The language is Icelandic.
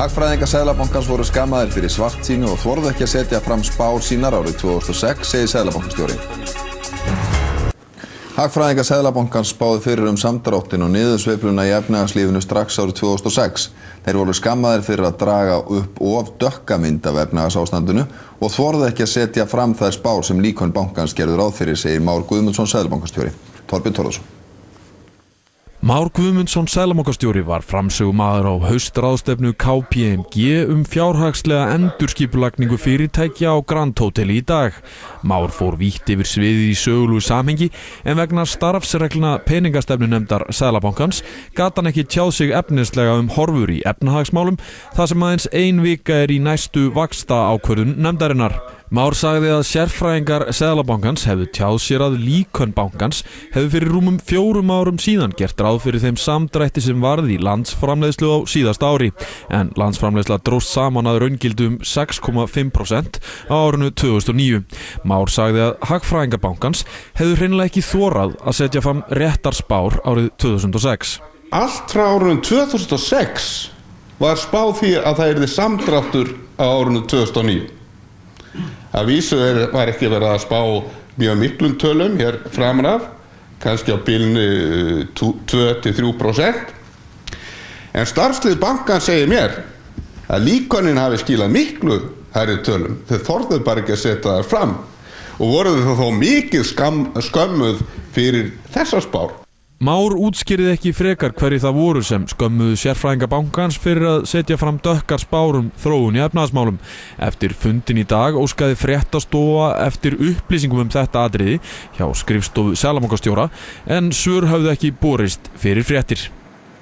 Hagfræðingar Seðlabankans voru skammaðir fyrir svartsýni og þorðu ekki að setja fram spár sínar árið 2006, segir Seðlabankastjóri. Hagfræðingar Seðlabankans spáðu fyrir samdráttinn og niðursveifluna í efnahagslífinu strax árið 2006. Þeir voru skammaðir fyrir að draga upp of dökka mynd af efnahagsástandinu og þorðu ekki að setja fram þær spár sem líkön bankans gerðu ráð fyrir, segir Már Guðmundsson Seðlabankastjóri. Þorbjörn Þórðarson. Már Guðmundsson Seðlabankastjóri var framsögumaður á haustráðstefnu KPMG fjárhagslega endurskipulagningu fyrirtækja á Grand Hotel í dag. Már fór vítt yfir sviðið í sögulegu samhengi en vegna starfsreglna peningastefnunefndar Seðlabankans gat hann ekki tjáð sig efnislega horfur í efnahagsmálum þar sem aðeins ein vika í næstu vaxtaákvörðun nefndarinnar. Már sagði að sérfræðingar Seðlabankans hefðu tjáð sér að líkön bankans hefðu fyrir rúmum 4 árum síðan gert ráð fyrir þeim samdrætti sem varð í landsframleiðslu á síðasta ári, en landsframleiðsla dróst saman að raungildi 6,5% á árinu 2009. Már sagði að hagfræðingar bankans hefðu hreinlega ekki þorað að setja fram réttar spár árið 2006. Allt frá árinu 2006 var spáð því að það yrði samdráttur á árinu 2009. Að vísu var ekki verið að spá mjög miklum tölum hér framan af, kannski á bilinu 2-3%. En starfslið bankans segir mér að líkönin hafi skilað miklu hærri tölum. Þau þorðu bara ekki að setja það fram og voru þau þó mikið skömmuð fyrir þessar spár. Már útskýrði ekki frekar hverju það voru sem skömmuðu sérfræðinga bankans fyrir að setja fram dökkar spár þróun í efnahagsmálum. Eftir fundin í dag óskaði fréttastofa eftir upplýsingum þetta atriði hjá skrifstofu Seðlabankastjóra en svör höfðu ekki borist fyrir fréttir.